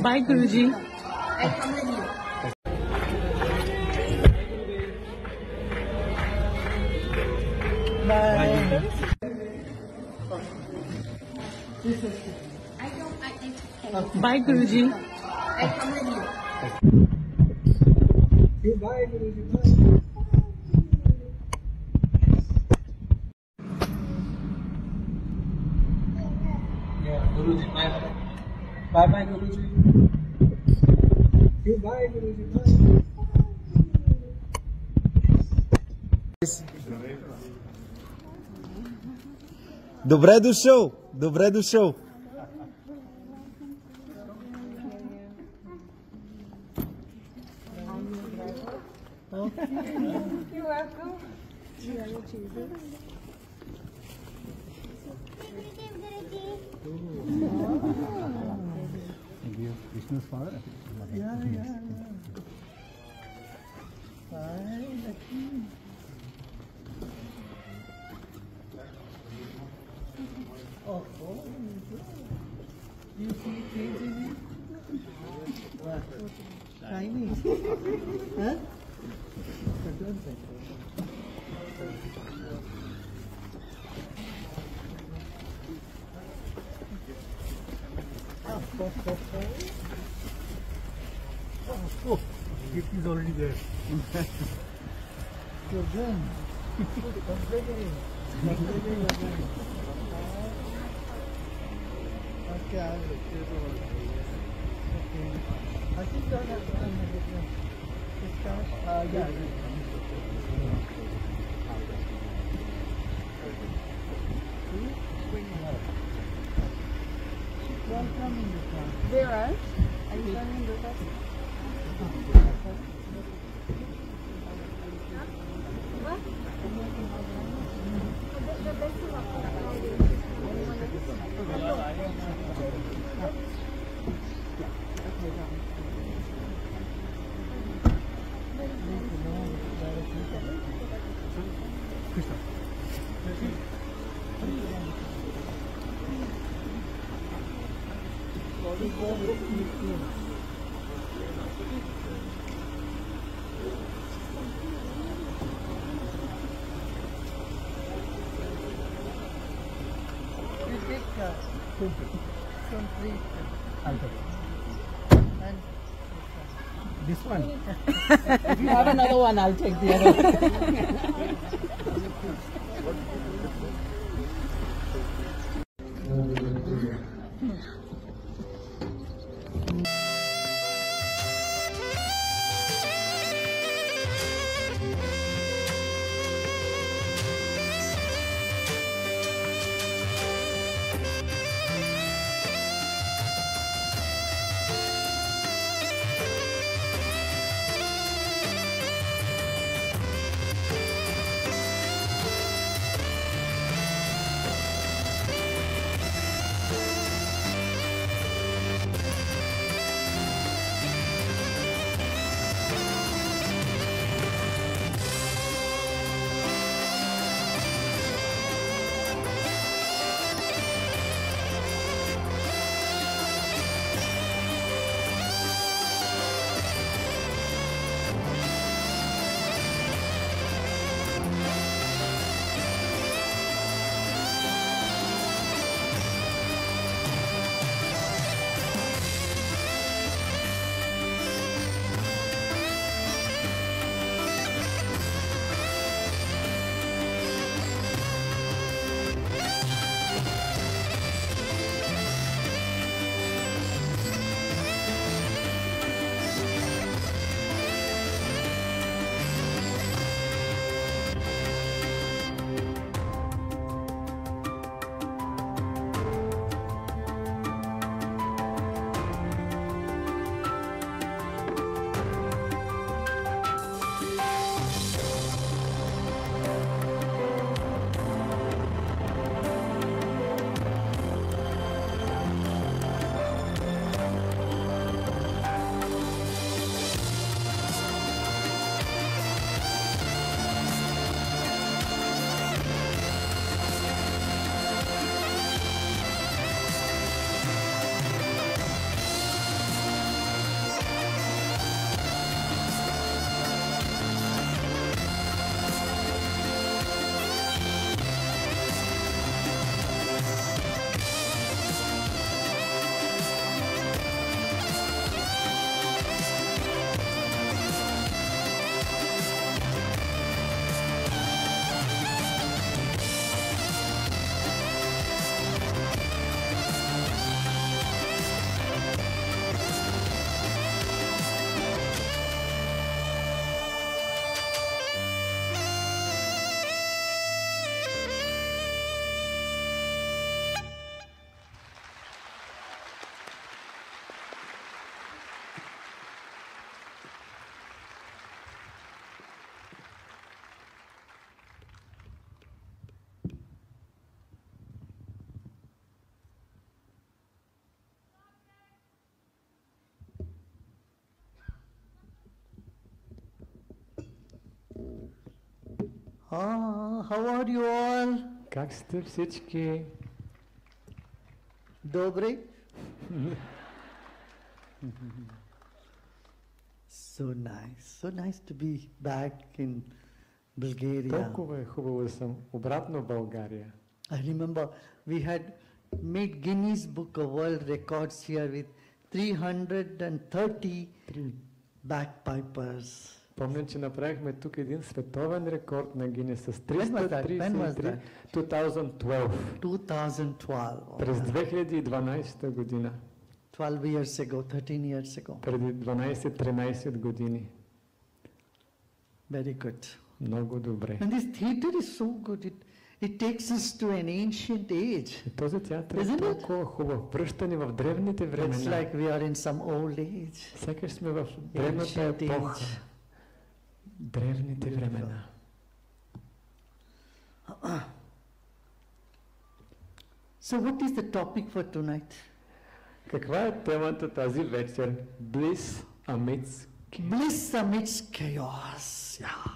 Bye, Guruji. I come with you. Bye, Guruji. I come with you. Bye, Guruji. Bye. Yeah, Guruji. Bye. Bye, bye, Guruji. Bye, Guruji. Bye. Добре дошъл! Добре дошъл! You're welcome. Krishna's father? Yeah. Oh, you see crazy? Shiny. Huh? Oh, gift is already there. You're done. Okay, I'll look. Okay. I think I have this cash. Yeah. Welcome in the car. Where else? Are you coming with us? This one? If you have another one, I'll take the other one. How are you all? Как сте всички? Dobre? So nice to be back in Bulgaria. Толкова е хубаво да съм обратно в България. I remember we had made Guinness Book of World Records here with 330 bagpipers. Помня, че направихме тук един световен рекорд на Гинес с When was that? 2012. 2012. През 2012 година. 12 years ago, 13 years ago. Преди 12-13 години. Very good. Много добре. And this theatre is so good. It takes us to an ancient age. И този театър е Isn't it? толкова хубав. Връщане в древните It's времена. like we are in some old age. Сякаш сме в древната Ancient епоха. age. Древните времена. So what is the topic for tonight? Каква е темата тази вечер? Bliss amidst chaos. Bliss amidst chaos. Yeah.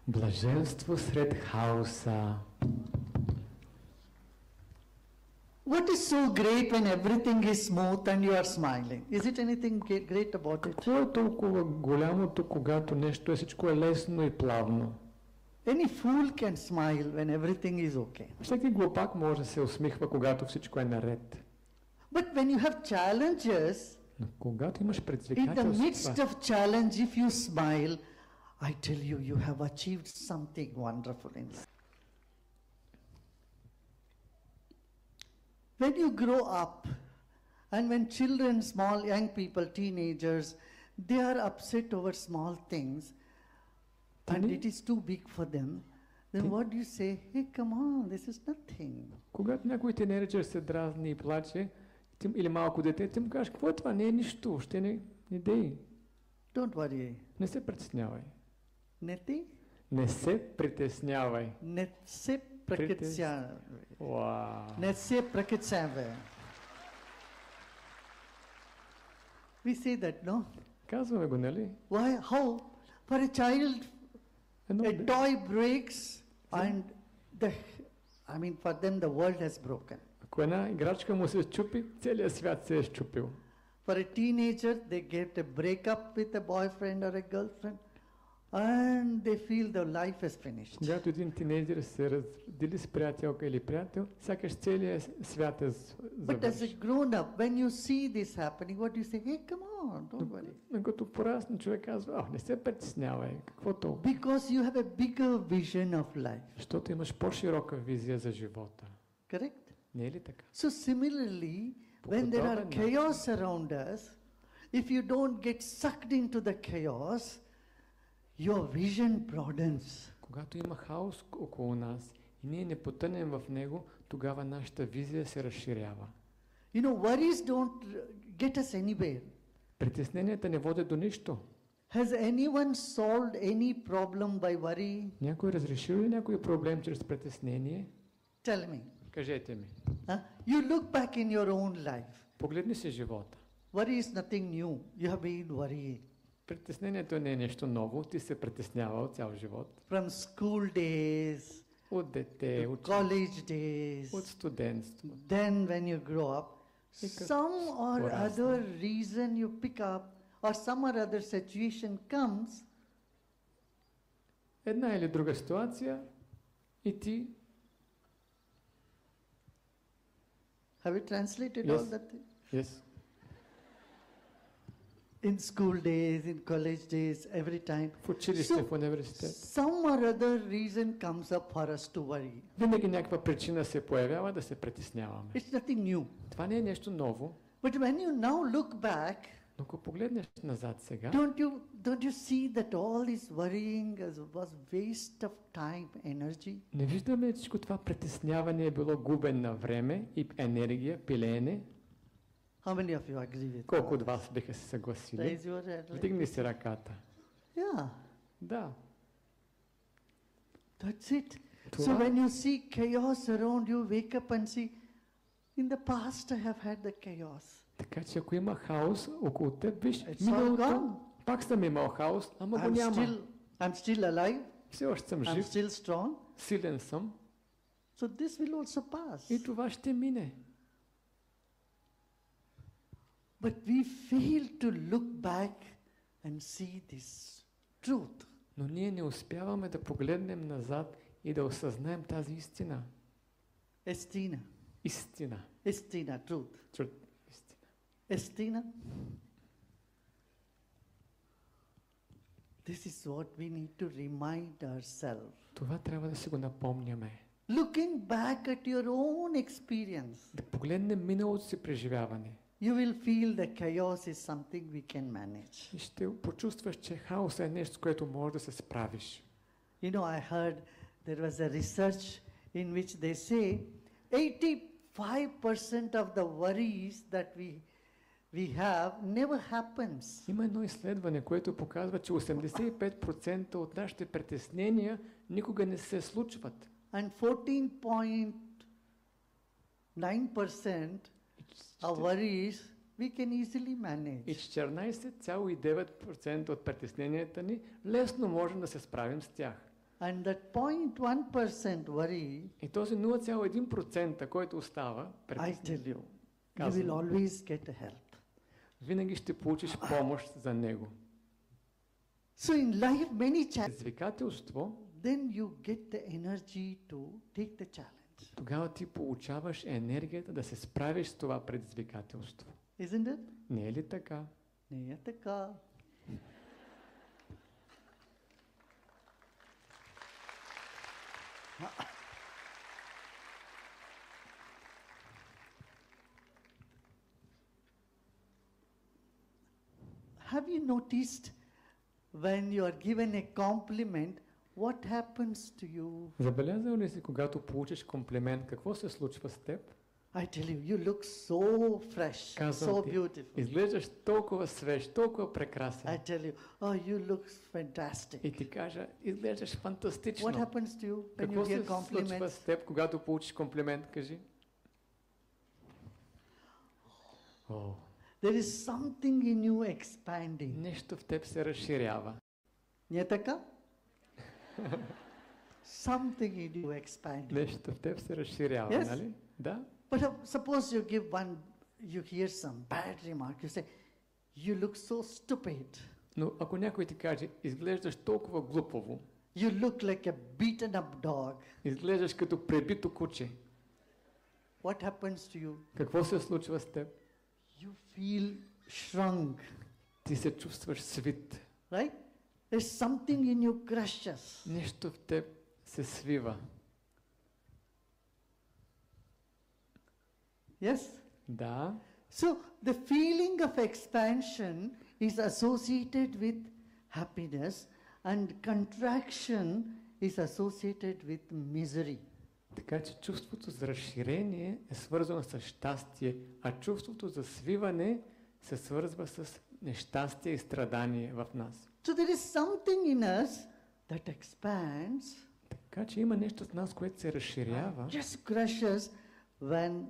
Блаженство сред хаоса. What is so great when everything is smooth and you are smiling? Is it anything great about it? Какво е толкова голямото, когато нещо е всичко е лесно и плавно? Any fool can smile when everything is okay. Всеки глупак може да се усмихва, когато всичко е наред. But when you have challenges, Но когато имаш in the midst предизвикателства, of challenge, if you smile, I tell you, you have achieved something wonderful in life. When you grow up, and when children, small young people, teenagers, they are upset over small things, and it is too big for them, then what do you say? Hey, come on, this is nothing. когато някой тинейджър се дразни и плаче, или малко дете, ти му кажеш, какво е това? Не е нищо, ще не дей. Don't worry. Не се притеснявай. Neti? Не се притеснявай. Ne se prakitsya. Вау! Ne se prakitsave. We say that, no? Казваме го, нали? Why? How? For a child, Едно a toy breaks and for them the world has broken. Ако една играчка му се счупи, целият свят се е счупил. For a teenager, they get a breakup with a boyfriend or a girlfriend and they feel their life is finished. Когато един тинейджър се раздели с приятелка или приятел, сякаш целият свят е But as a завършен. grown-up, when you see this happening, what do you say? Hey, come on, don't worry. Но като порасна човек казва, не се притеснявай, какво толкова? Because you have a bigger vision of life. Защото имаш по-широка визия за живота. Correct? Не е ли така? So similarly, when there are chaos around us, if you don't get sucked into the chaos, your vision broadens. Когато има хаос около нас и ние не потънем в него, тогава нашата визия се разширява. You know, worries don't get us anywhere. Притесненията не водят до нищо. Has anyone solved any problem by worry? Някой разрешил ли някой проблем чрез притеснение? Tell me. Кажете ми. You look back in your own life. Погледни си живота. Worry is nothing new. You have been worrying. Притеснението не е нещо ново, ти се притеснявал цял живот. From school days, От дете, от college days, от студентство. then when you grow up, some or other reason you pick up or some or other situation comes, Една или друга ситуация и ти... have you translated Yes. all that? Yes. In school days, in college days, every time. В училище, в университет. Some or other reason comes up for us to worry. Винаги някаква причина се появява да се притесняваме. It's nothing new. Това не е нещо ново, But when you now look back, но ако погледнеш назад сега, don't you see that all this worrying was waste of time, energy? не виждаме ли всичко това притесняване е било губен на време и енергия, пилеене? How many of you agree with Колко that? от вас биха се съгласили? Raise your hand. Вдигни си ръката. Yeah, Да. that's it. Това- So when you see chaos around you, wake up and see, in the past I have had the chaos. Така че ако има хаос около теб, виж, It's all миналото, gone. пак съм имал хаос, ама го няма. I'm still alive. Все още съм I'm жив, still strong. силен съм So this will also pass. и това ще мине. But we fail to look back and see this truth. Но ние не успяваме да погледнем назад и да осъзнаем тази истина. Estina. Истина. Estina, truth. Истина. Estina. This is what we need to remind ourselves. Това трябва да си го напомняме. Looking back at your own experience, Да погледнем миналото си преживяване. you will feel that chaos is something we can manage. И ще почувстваш, че хаосът е нещо, с което можеш да се справиш. You know, I heard there was a research in which they say 85% of the worries that we have never happens. Има едно изследване, което показва, че 85% от нашите притеснения никога не се случват. And 14.9% of worries we can easily И manage. 14,9% от притесненията ни лесно можем да се справим с тях. And that 0.1% worry, И този 0,1%, който остава, I tell you, you Казвам. will always get a help. винаги ще получиш помощ за него. So in life, many challenges, Предизвикателство, then you get the energy to take the challenge. тогава ти получаваш енергията да се справиш с това предизвикателство. Isn't it? Не е ли така? Не е така. Have you noticed when you are given a compliment, what happens to you? Забелязал ли си, когато получиш комплимент, какво се случва с теб? I tell you, you look so fresh, Казвам so ти, beautiful. изглеждаш толкова свеж, толкова прекрасен. I tell you, oh, you look fantastic. И ти кажа, изглеждаш фантастично. What happens to you when Какво you се hear случва compliments? с теб, когато получиш комплимент, кажи? О, There is something in you expanding. нещо в теб се разширява. Не е така? Something in you expanding. Нещо в теб се разширява, Yes. нали? Да? But suppose you give one, you hear some bad remark, you say, you look so stupid. Но ако някой ти каже, изглеждаш толкова глупаво, You look like a beaten up dog. изглеждаш като пребито куче, What happens to you? какво се случва с теб? You feel shrunk, Ти се чувстваш свит. right? There's something in you crushes. Нещо в теб се свива. Yes? Да. So the feeling of expansion is associated with happiness and contraction is associated with misery. Така че чувството за разширение е свързано с щастие, а чувството за свиване се свързва с нещастие и страдание в нас. So there is something in us that expands, Така че има нещо в нас, което се разширява just crushes when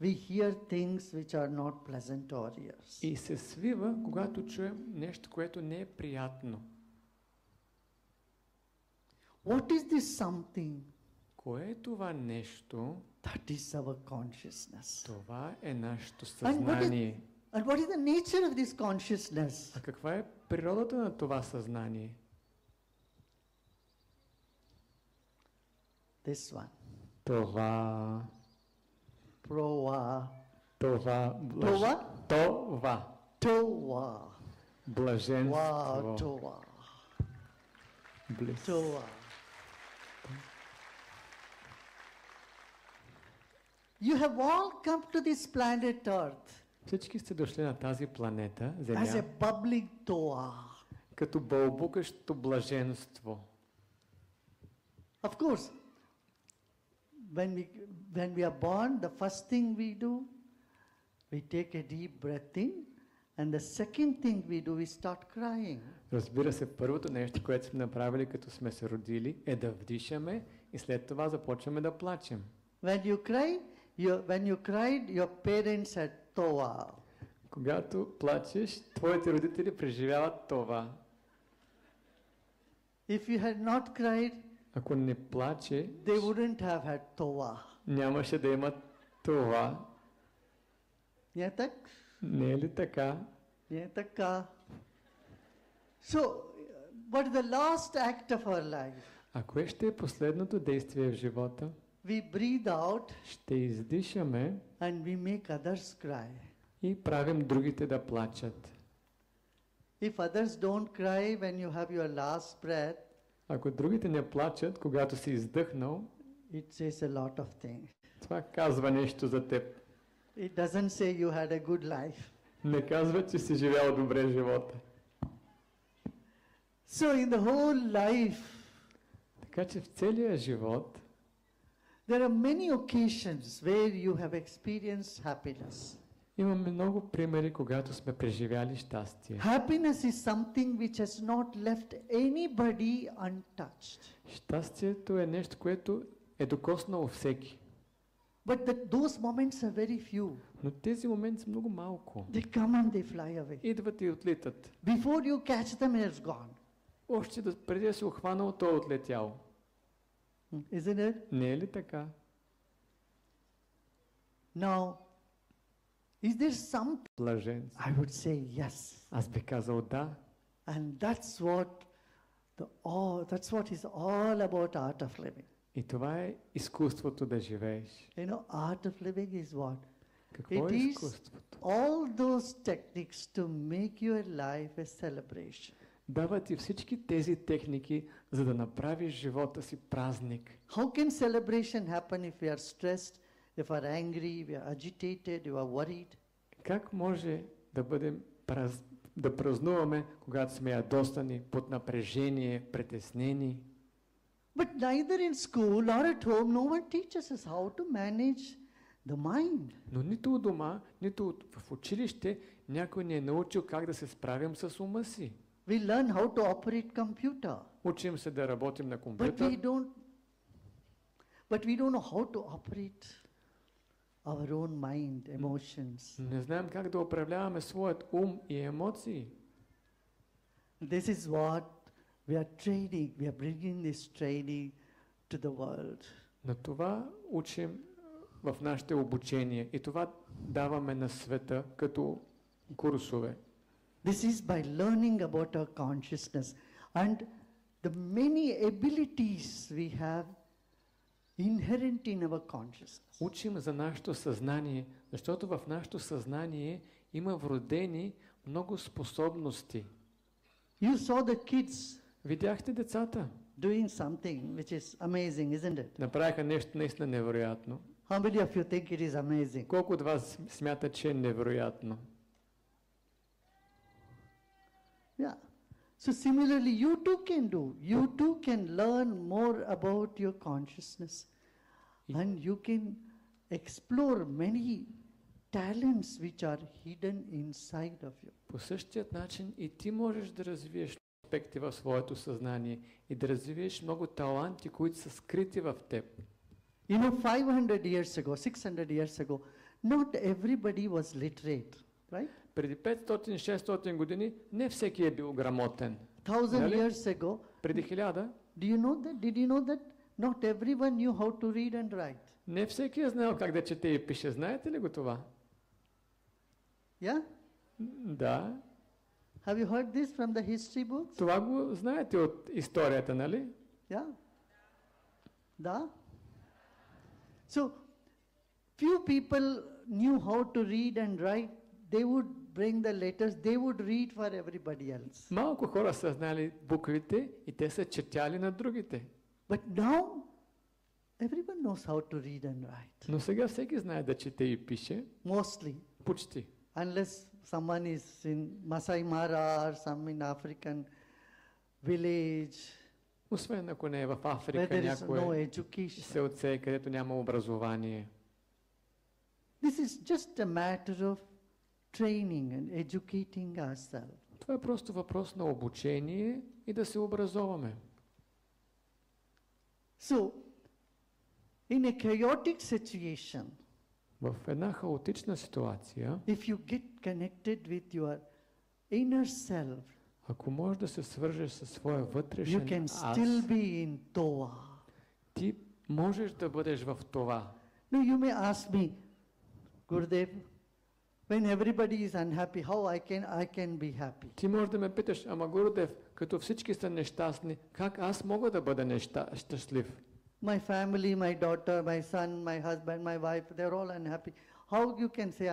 we hear things which are not pleasant to our ears. и се свива, когато чуем нещо, което не е приятно. What is this something? Кое е това нещо? That is our consciousness. Това е нашето And what съзнание. And what is the nature of this consciousness? А каква е природата на това съзнание? This one. Това. Prova. Това. Това? Това. Tova. Блаженство. Wow, Tova. Близ. Tova. You have all come to this planet Earth Всички сте дошли на тази планета, as Земя, a bubbling Toa. като бълбукащо блаженство. Of course, when we are born, the first thing we do, we take a deep breath in, and the second thing we do, we start crying. Разбира се, първото нещо, което сме направили, като сме се родили, е да вдишаме и след това започваме да плачем. When you cried, your parents had Toa. Когато плачеш, твоите родители преживяват това. If you had not cried, Ако не плаче, they wouldn't have had Towa. нямаше да има това. Yeah, tak? Не е ли така? Yeah, taka. So, what is the last act of our life? А кое ще е последното действие в живота? We breathe out Ще издишаме and we make others cry. и правим другите да плачат. If others don't cry when you have your last breath, Ако другите не плачат, когато си издъхнал, it says a lot of things. това казва нещо за теб. It doesn't say you had a good life. Не казва, че си живял добре живота. So in the whole life, Така че в целия живот there are many occasions where you have experienced happiness. имаме много примери, когато сме преживяли щастие. Happiness is something which has not left anybody untouched. Щастието е нещо, което е докоснало всеки. But those moments are very few. Но тези моменти са много малко. They come and they fly away. Идват и отлитат. Before you catch them, it's gone. Още преди да се охванал, той е отлетял. Isn't it? Не е ли така? Now, is there some? Блаженство. I would say yes. Аз би казал да. And that's what is all about art of living. И това е изкуството да живееш. You know, art of living is what? Какво It е is изкуството? all those techniques to make your life a celebration. Дава ти всички тези техники, за да направиш живота си празник. How can celebration happen if we are stressed, if we are angry, we are agitated, we are worried? Как може да бъдем да празнуваме, когато сме ядосани, под напрежение, притеснени? But neither in school or at home, no one teaches us how to manage the mind. Но нито у дома, нито в училище някой не е научил как да се справим с ума си. We learn how to operate computer, Учим се да работим на but компютър, we don't know how to operate our own mind, emotions. не знаем как да управляваме своят ум и емоции. This is what we are training. We are bringing this training to the world. На това учим в нашите обучения и това даваме на света като курсове. This is by learning about our consciousness and the many abilities we have inherent in our consciousness. Учим за нашето съзнание, защото в нашето съзнание има вродени много способности. You saw the kids Видяхте децата? doing something which is amazing, isn't it? Направиха нещо наистина невероятно. How many of you think it is amazing? Колко от вас смятат, че е невероятно? Yeah. So similarly, you too can do. You too can learn more about your consciousness. And you can explore many talents which are hidden inside of you. По същият начин и ти можеш да развиеш аспекти в своето съзнание и да развиеш много таланти, които са скрити в теб. You know, 500 years ago, 600 years ago, not everybody was literate, right? Преди 500-600 години не всеки е бил грамотен. 1000 Really? years ago, Преди 1000 do you know that? Did you know that not everyone knew how to read and write? не всеки е знаел как да чете и пише. Знаете ли го това? Yeah? Да. Have you heard this from the history books? Това го знаете от историята, нали? Yeah? Da? So, few people knew how to read and write. They would bring the letters, they would read for everybody else. Малко хора са знали буквите и те са четяли на другите. But now, everyone knows how to read and write. Но сега всеки знае да чете и пише. Mostly. Почти. Unless someone is in Masai Mara or some in African village Освен ако не е в where Африка there is no някое education. селце, където няма образование. This is just a matter of training and educating ourselves. Това е просто въпрос на обучение и да се образоваме. So, in a chaotic situation, В една хаотична ситуация, if you get connected with your inner self, Ако можеш да се свържеш със своя you вътрешен can аз, still be in Toa. ти можеш да бъдеш в това. No, you may ask me, Gurudev, when everybody is unhappy, how I can be happy? Ти можеш да ме питаш, ама Гурудев, като всички са нещастни, как аз мога да бъда щастлив? My family, my daughter, my son, my husband, my wife, they're all unhappy. How you can say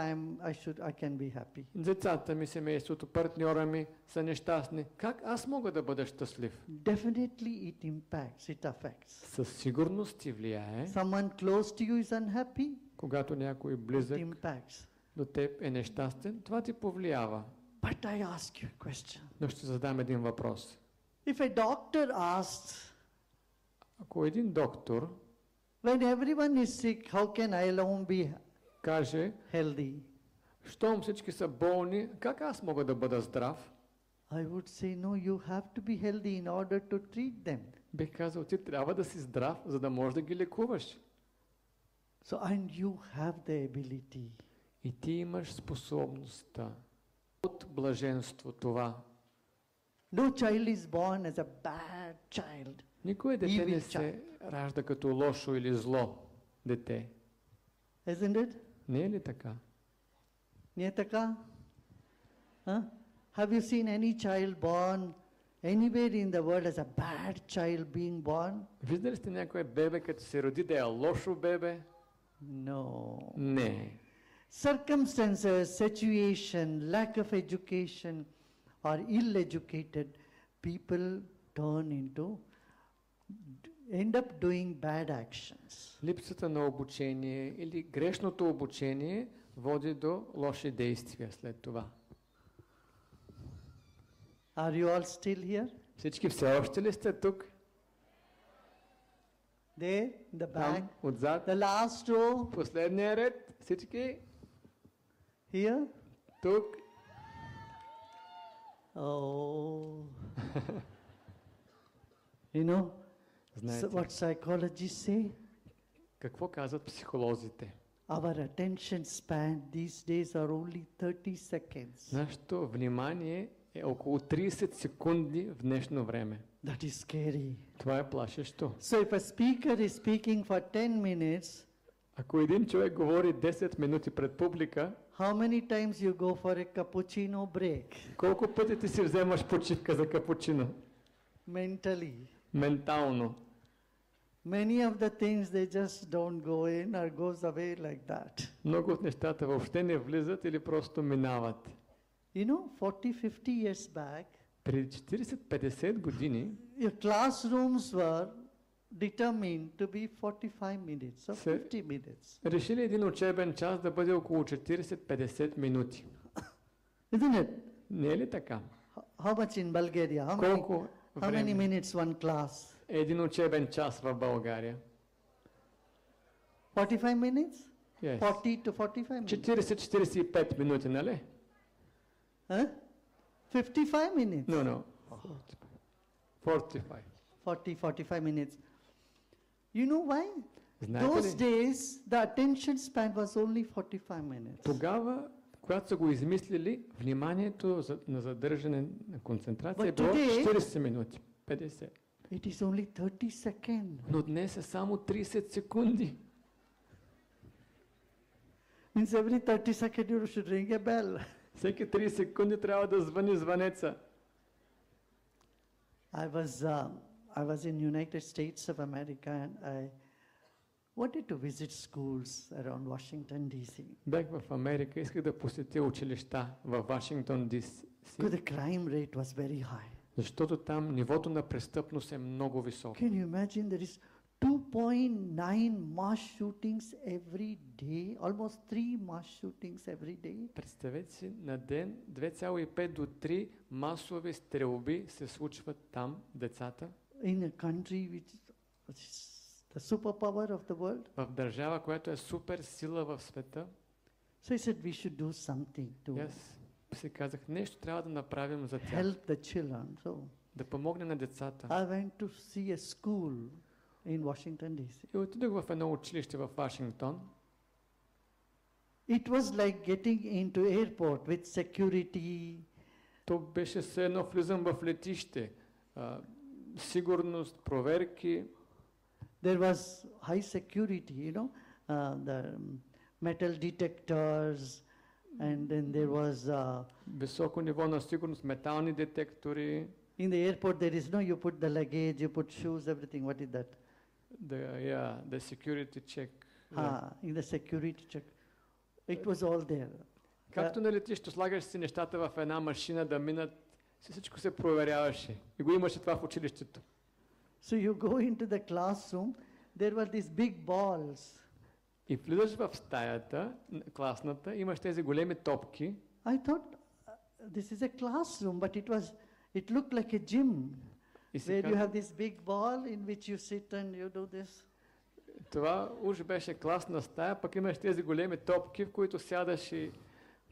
I can be happy? Децата ми, семейството, партньора ми са нещастни. Как аз мога да бъда щастлив? Definitely it impacts, it affects. Със сигурност ти влияе, Someone close to you is unhappy, когато някой it близък impacts. до теб е нещастен, това ти повлиява. But I ask you a question. Но ще задам един въпрос. If a doctor asks, Ако един доктор when everyone is sick, how can I alone be каже, healthy? щом всички са болни, как аз мога да бъда здрав? I would say, no, you have to be healthy in order to treat them. Бих казал, ти трябва да си здрав, за да можеш да ги лекуваш. So, and you have the ability. И ти имаш способността от блаженство това. No child is born as a bad child. Никое дете не Evil се ражда като лошо или зло дете. Isn't it? Не е ли така? Niyataka? Huh? Have you seen any child born anywhere in the world as a bad child being born? Виждали сте някое бебе, като се роди, да е лошо бебе? No. Не. Circumstances, situation, lack of education, or ill-educated people end up doing bad actions. Липсата на обучение или грешното обучение води до лоши действия след това. Are you all still here? Всички все още ли сте тук? There, in the back, Там, отзад, the last row, последния ред, всички here. тук. Oh. You know, Знаете, what psychologists say? какво казват психолозите? Our attention span these days are only 30 seconds. Нашето внимание е около 30 секунди в днешно време. That is scary. Това е плашещо. So if a speaker is speaking for 10 minutes, Ако един човек говори 10 минути пред публика, how many times you go for a cappuccino break? колко пъти ти си вземаш почивка за капучино? Mentally. Ментално. Many of the things they just don't go in or goes away like that. Много от нещата въобще не влизат или просто минават. You know, 40-50 years back, Преди 40-50 години your classrooms were determined to be 45 minutes or Sir? 50 minutes. решили един учебен час да бъде около 40-50 минути. Isn't it? Не е ли така? How much in Bulgaria? Колко How many време minutes one class? е един учебен час в България? 45 minutes? Yes. 40 to 45 minutes? 40-45 минути, нали? Huh? 55 minutes? No. 45. 40-45 minutes. You know why? Знаете Those ли? days, the attention span was only 45 minutes. Тогава, когато са го измислили, вниманието на задържане на концентрация е But било today- 40 минути. 50. It is only 30 seconds. Но днес е само 30 секунди. Means every 30 seconds you should ring a bell. Всеки 30 секунди трябва да звъни звънеца. I was in United States of America and I wanted to visit schools around Washington D.C. Бях в Америка, исках да посетя училища в Вашингтон ДС, Because the crime rate was very high. защото там нивото на престъпност е много високо. Can you imagine there is 2.9 mass shootings every day, almost 3 mass shootings every day? Представете си, на ден 2,5 до 3 масови стрелби се случват там, децата, In a country which is the superpower of the world. в държава, която е супер сила в света. So I said we should do something to И аз си казах, нещо трябва да направим за тях, help the children. So да помогне на децата. I went to see a school in Washington D.C. И отидох в едно училище в Вашингтон. It was like getting into airport with security То беше все едно влизам в летище. Сигурност, проверки. There was high security, the metal detectors, and then there was, Високо ниво на сигурност, метални детектори. in the airport there is, you put the luggage, you put shoes, everything. What is that? The security check. In the security check. It was all there. Както на летището слагаш си нещата в една машина да минат, всичко се проверяваше. И го имаше това в училището. So you go into the classroom, there were these big balls. И влизаш в стаята, класната, имаш тези големи топки. I thought this is a classroom, but it looked like a gym, И where you have this big ball in which you sit and you do this. Това уж беше класна стая, пък имаш тези големи топки, в които сядаш и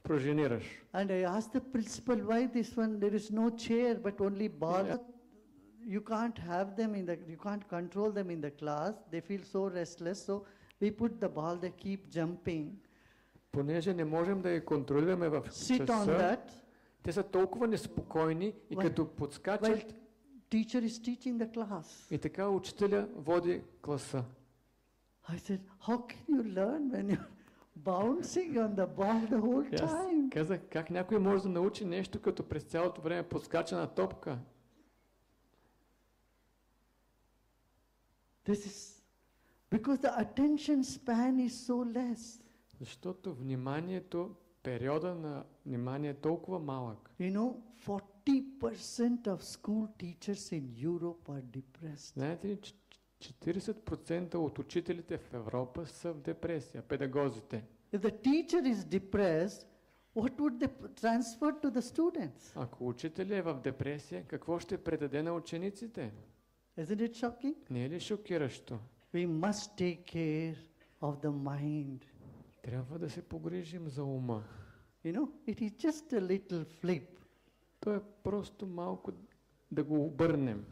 проженираш. And I asked the principal, why this one, there is no chair, but only balls. You can't have them you can't control them in the class. They feel so restless, so we put the ball, they keep jumping. Понеже не можем да ги контролираме в Sit on часа, that. те са толкова неспокойни и като подскачат, While teacher is teaching the class. и така учителя води класа. I said, how can you learn when you're bouncing on the ball the whole И аз time? казах, как някой може да научи нещо, като през цялото време подскача на топка? This is because the attention span is so less. Защото периода на внимание е толкова малък. 40% of school teachers in Europe are depressed. Знаете ли, 40% от учителите в Европа са в депресия, педагозите. If the teacher is depressed, what would they transfer to the students? Ако учителят е в депресия, какво ще предаде на учениците? Isn't it shocking? Не е ли шокиращо? We must take care of the mind. Трябва да се погрижим за ума. It is just a little flip. То е просто малко да го обърнем.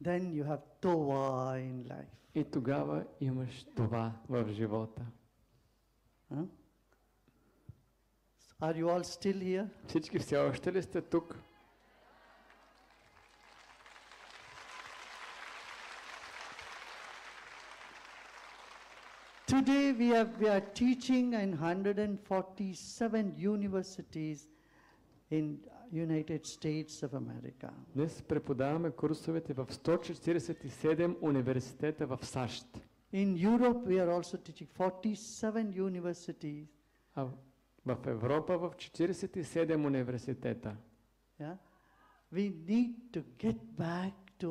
Then you have Towa in life. И тогава имаш това в живота. Huh? Are you all still here? Всички все още ли сте тук? Today we are teaching in 147 universities in United States of America. Днес преподаваме курсовете в 147 университета в САЩ. In Europe we are also teaching 47 universities. А в Европа в 47 университета. Yeah? We need to get back